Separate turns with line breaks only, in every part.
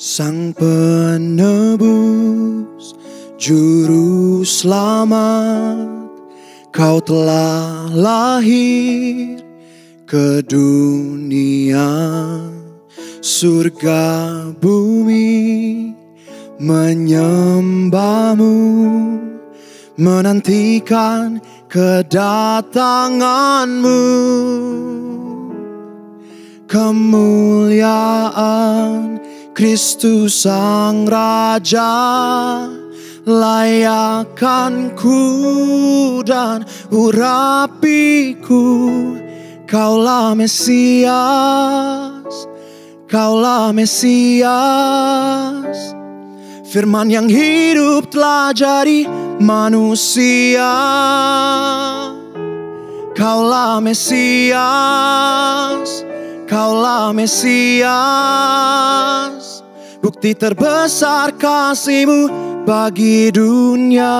Sang penebus, juru selamat, Kau telah lahir ke dunia. Surga bumi menyembahmu, menantikan kedatanganmu. Kemuliaan Kristus Sang Raja, layakkan ku dan urapiku. Kaulah Mesias, Kaulah Mesias. Firman yang hidup telah jadi manusia. Kaulah Mesias, Kaulah Mesias. Bukti terbesar kasih-Mu bagi dunia.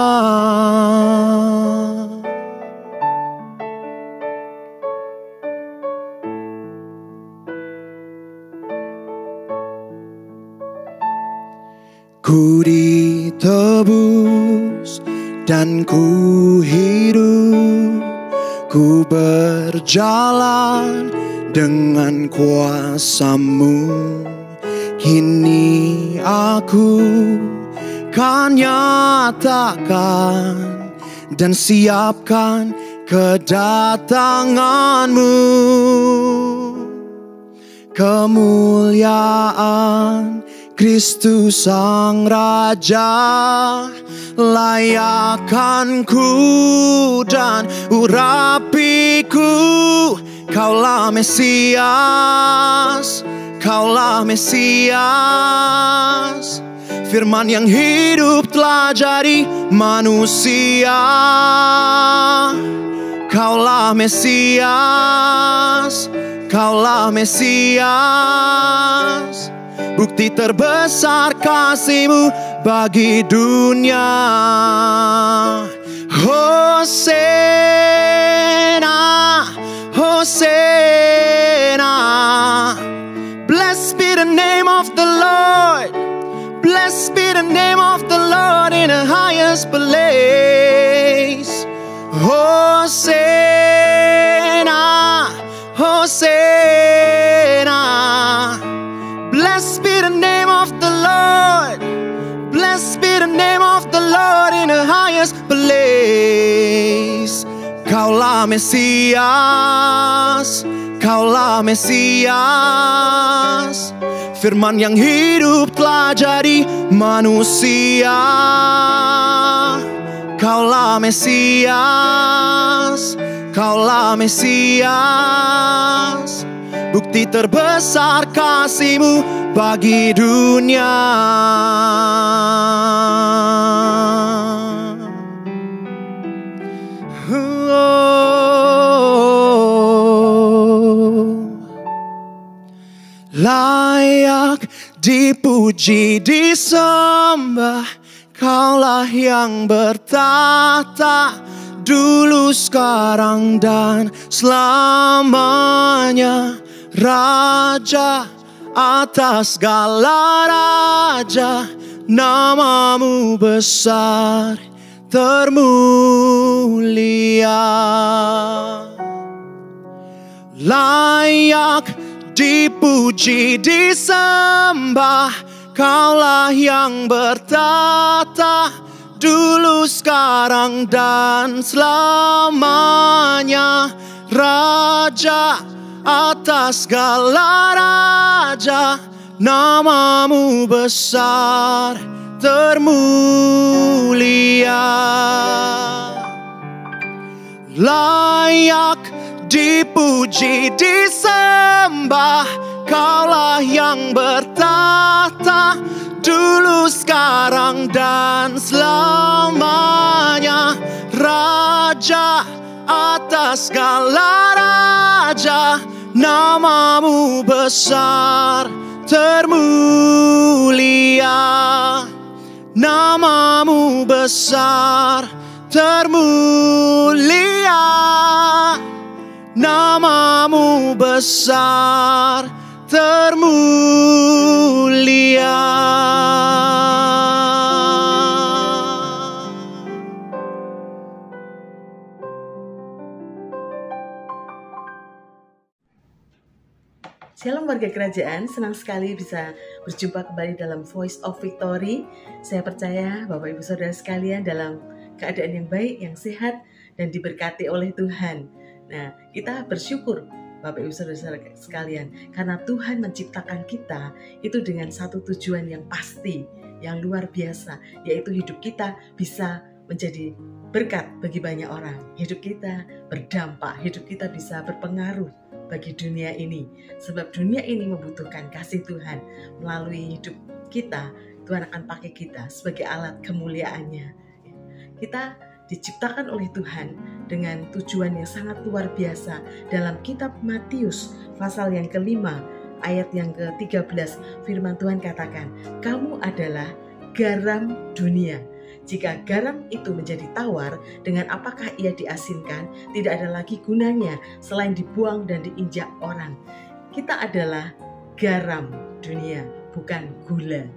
Ku ditebus dan ku hidup, ku berjalan dengan kuasa-Mu. Kini aku kan nyatakan dan siapkan kedatangan-Mu. Kemuliaan Kristus Sang Raja, layakkan ku dan urapiku. Kaulah Mesias, Kaulah Mesias. Firman yang hidup telah jadi manusia. Kaulah Mesias, Kaulah Mesias. Bukti terbesar kasih-Mu bagi dunia. Hosana, Hosana. Blessed be the name of the Lord. Blessed be the name of the Lord in the highest place. Hosana, Hosana. Blessed be the name of the Lord. Blessed be the name of the Lord in the highest place. Kaulah Mesias, Kaulah Mesias. Firman yang hidup telah jadi manusia. Kaulah Mesias, Kaulah Mesias. Bukti terbesar kasih-Mu bagi dunia. Layak dipuji, disembah, Kaulah yang bertahta, dulu, sekarang, dan selamanya. Raja atas segala raja, nama-Mu besar termulia. Layak dipuji, disembah, Kaulah yang bertahta, dulu, sekarang, dan selamanya. Raja atas segala raja, nama-Mu besar termulia. Layak dipuji, disembah, Kaulah yang bertahta, dulu, sekarang, dan selamanya. Raja atas segala raja, nama-Mu besar termulia. Nama-Mu besar termulia. Nama-Mu besar termulia.
Shalom warga kerajaan, senang sekali bisa berjumpa kembali dalam Voice of Victory. Saya percaya Bapak Ibu Saudara sekalian dalam keadaan yang baik, yang sehat, dan diberkati oleh Tuhan. Nah, kita bersyukur Bapak Ibu Saudara sekalian, karena Tuhan menciptakan kita itu dengan satu tujuan yang pasti, yang luar biasa, yaitu hidup kita bisa menjadi berkat bagi banyak orang. Hidup kita berdampak, hidup kita bisa berpengaruh bagi dunia ini. Sebab dunia ini membutuhkan kasih Tuhan. Melalui hidup kita, Tuhan akan pakai kita sebagai alat kemuliaannya. Kita diciptakan oleh Tuhan dengan tujuan yang sangat luar biasa. Dalam kitab Matius pasal yang kelima ayat yang ke-13, firman Tuhan katakan, kamu adalah garam dunia. Jika garam itu menjadi tawar, dengan apakah ia diasinkan? Tidak ada lagi gunanya selain dibuang dan diinjak orang. Kita adalah garam dunia, bukan gula.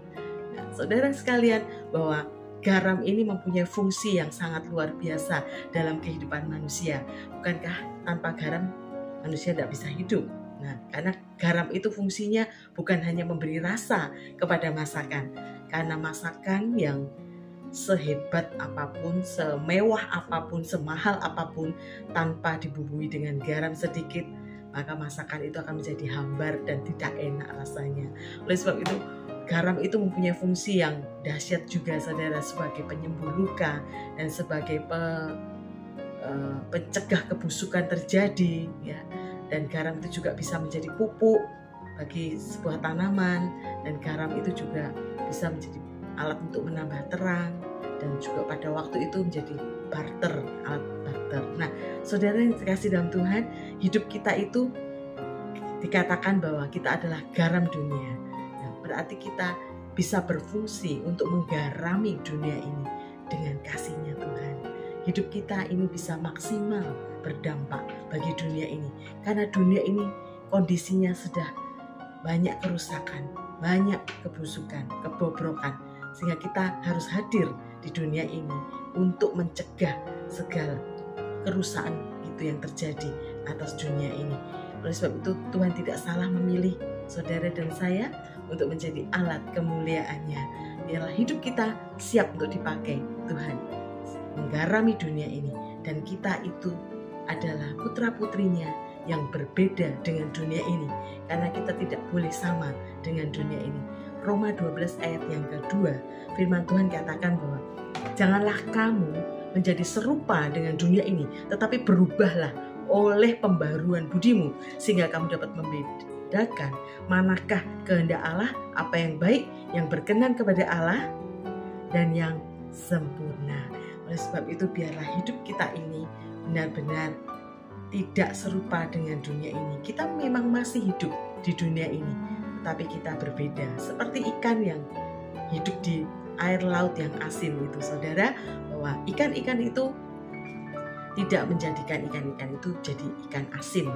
Nah, saudara sekalian, bahwa garam ini mempunyai fungsi yang sangat luar biasa dalam kehidupan manusia. Bukankah tanpa garam manusia tidak bisa hidup? Nah, karena garam itu fungsinya bukan hanya memberi rasa kepada masakan. Karena masakan yang sehebat apapun, semewah apapun, semahal apapun, tanpa dibumbui dengan garam sedikit, maka masakan itu akan menjadi hambar dan tidak enak rasanya. Oleh sebab itu, garam itu mempunyai fungsi yang dahsyat juga, saudara, sebagai penyembuh luka dan sebagai pencegah kebusukan terjadi, ya. Dan garam itu juga bisa menjadi pupuk bagi sebuah tanaman, dan garam itu juga bisa menjadi alat untuk menambah terang, dan juga pada waktu itu menjadi barter, alat barter. Nah, saudara yang dikasih dalam Tuhan, hidup kita itu dikatakan bahwa kita adalah garam dunia. Nah, berarti kita bisa berfungsi untuk menggarami dunia ini dengan kasih-Nya Tuhan. Hidup kita ini bisa maksimal berdampak bagi dunia ini, karena dunia ini kondisinya sudah banyak kerusakan, banyak kebusukan, kebobrokan, sehingga kita harus hadir di dunia ini untuk mencegah segala kerusakan itu yang terjadi atas dunia ini. Oleh sebab itu, Tuhan tidak salah memilih saudara dan saya untuk menjadi alat kemuliaannya. Biarlah hidup kita siap untuk dipakai Tuhan menggarami dunia ini, dan kita itu adalah putra-putrinya yang berbeda dengan dunia ini, karena kita tidak boleh sama dengan dunia ini. Roma 12 ayat yang kedua, firman Tuhan katakan bahwa janganlah kamu menjadi serupa dengan dunia ini, tetapi berubahlah oleh pembaruan budimu, sehingga kamu dapat membedakan manakah kehendak Allah, apa yang baik, yang berkenan kepada Allah, dan yang sempurna. Oleh sebab itu, biarlah hidup kita ini benar-benar tidak serupa dengan dunia ini. Kita memang masih hidup di dunia ini, tetapi kita berbeda. Seperti ikan yang hidup di air laut yang asin itu, saudara, bahwa ikan-ikan itu tidak menjadikan ikan-ikan itu jadi ikan asin.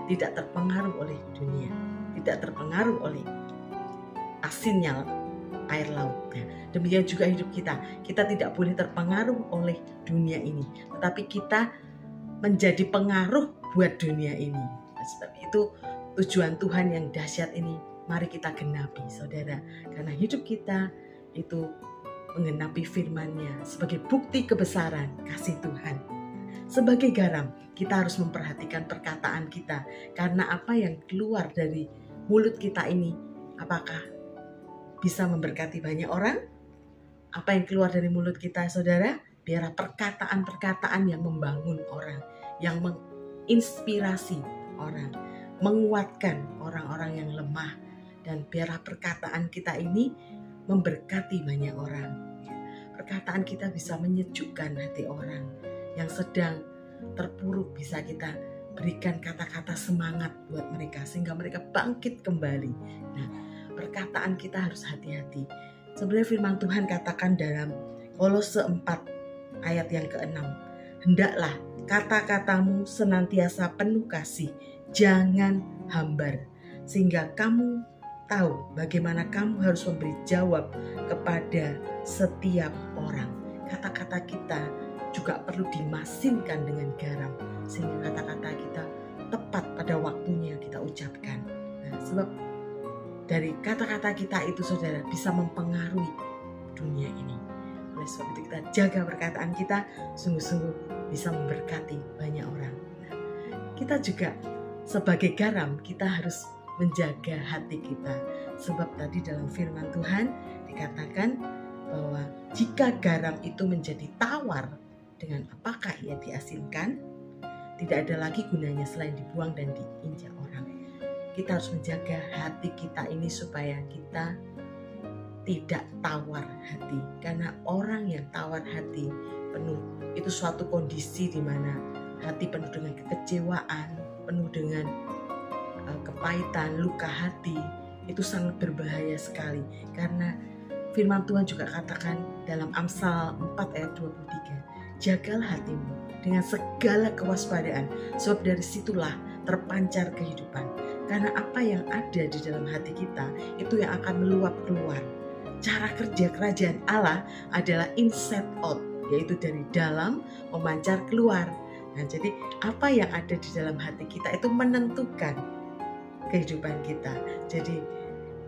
Tidak terpengaruh oleh dunia, tidak terpengaruh oleh asinnya air laut. Demikian juga hidup kita. Kita tidak boleh terpengaruh oleh dunia ini, tetapi kita menjadi pengaruh buat dunia ini. Sebab itu tujuan Tuhan yang dahsyat ini mari kita genapi, saudara. Karena hidup kita itu menggenapi firman-Nya sebagai bukti kebesaran kasih Tuhan. Sebagai garam, kita harus memperhatikan perkataan kita. Karena apa yang keluar dari mulut kita ini, apakah bisa memberkati banyak orang? Apa yang keluar dari mulut kita, saudara? Biarlah perkataan-perkataan yang membangun orang, yang menginspirasi orang, menguatkan orang-orang yang lemah. Dan biarlah perkataan kita ini memberkati banyak orang. Perkataan kita bisa menyejukkan hati orang yang sedang terpuruk. Bisa kita berikan kata-kata semangat buat mereka sehingga mereka bangkit kembali. Nah, perkataan kita harus hati-hati. Sebenarnya firman Tuhan katakan dalam Kolose 4 ayat yang ke-6, hendaklah kata-katamu senantiasa penuh kasih, jangan hambar, sehingga kamu tahu bagaimana kamu harus memberi jawab kepada setiap orang. Kata-kata kita juga perlu dimasinkan dengan garam, sehingga kata-kata kita tepat pada waktunya kita ucapkan. Nah, sebab dari kata-kata kita itu, saudara, bisa mempengaruhi dunia ini. Oleh sebab itu kita jaga perkataan kita, sungguh-sungguh bisa memberkati banyak orang. Nah, kita juga sebagai garam, kita harus menjaga hati kita. Sebab tadi dalam firman Tuhan dikatakan bahwa jika garam itu menjadi tawar, dengan apakah ia diasinkan? Tidak ada lagi gunanya selain dibuang dan diinjak orang. Kita harus menjaga hati kita ini supaya kita tidak tawar hati. Karena orang yang tawar hati penuh, itu suatu kondisi di mana hati penuh dengan kekecewaan, penuh dengan kepahitan, luka hati. Itu sangat berbahaya sekali. Karena firman Tuhan juga katakan dalam Amsal 4 ayat 23, jagalah hatimu dengan segala kewaspadaan, sebab dari situlah terpancar kehidupan. Karena apa yang ada di dalam hati kita, itu yang akan meluap keluar. Cara kerja kerajaan Allah adalah inside out, yaitu dari dalam memancar keluar. Nah, jadi apa yang ada di dalam hati kita itu menentukan kehidupan kita. Jadi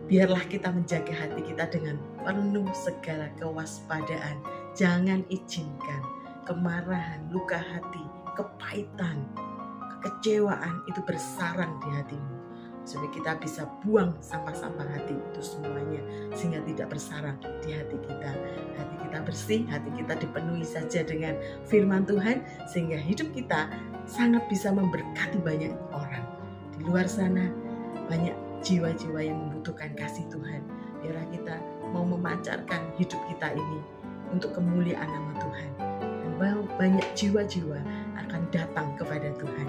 biarlah kita menjaga hati kita dengan penuh segala kewaspadaan. Jangan izinkan kemarahan, luka hati, kepahitan, kekecewaan itu bersarang di hatimu. Supaya kita bisa buang sampah-sampah hati itu semuanya, sehingga tidak bersarang di hati kita. Hati kita bersih, hati kita dipenuhi saja dengan firman Tuhan, sehingga hidup kita sangat bisa memberkati banyak orang. Di luar sana banyak jiwa-jiwa yang membutuhkan kasih Tuhan. Biarlah kita mau memancarkan hidup kita ini untuk kemuliaan nama Tuhan. Dan banyak jiwa-jiwa akan datang kepada Tuhan.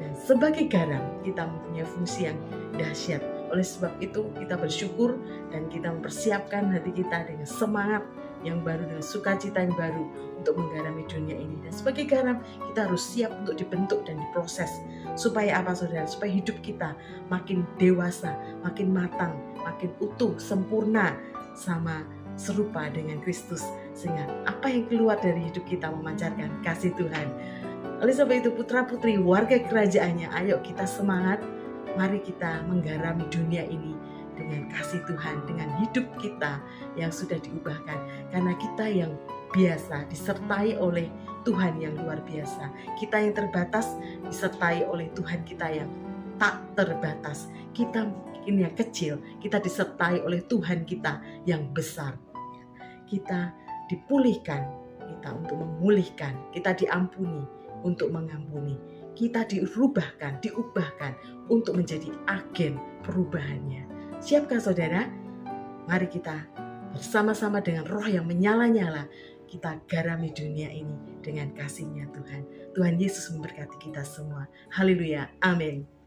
Dan sebagai garam, kita mempunyai fungsi yang dahsyat. Oleh sebab itu, kita bersyukur dan kita mempersiapkan hati kita dengan semangat yang baru, dengan sukacita yang baru untuk menggarami dunia ini. Dan sebagai garam, kita harus siap untuk dibentuk dan diproses. Supaya apa, saudara? Supaya hidup kita makin dewasa, makin matang, makin utuh, sempurna, sama serupa dengan Kristus. Sehingga apa yang keluar dari hidup kita memancarkan kasih Tuhan. Oleh sebab itu, putra-putri warga kerajaannya, ayo kita semangat. Mari kita menggarami dunia ini dengan kasih Tuhan, dengan hidup kita yang sudah diubahkan. Karena kita yang biasa disertai oleh Tuhan yang luar biasa. Kita yang terbatas disertai oleh Tuhan kita yang tak terbatas. Kita ini yang kecil, kita disertai oleh Tuhan kita yang besar. Kita dipulihkan, kita untuk memulihkan, kita diampuni untuk mengampuni, kita diubahkan untuk menjadi agen perubahannya. Siapkah, saudara? Mari kita bersama-sama dengan roh yang menyala-nyala, kita garami dunia ini dengan kasih-Nya Tuhan. Tuhan Yesus memberkati kita semua. Haleluya. Amin.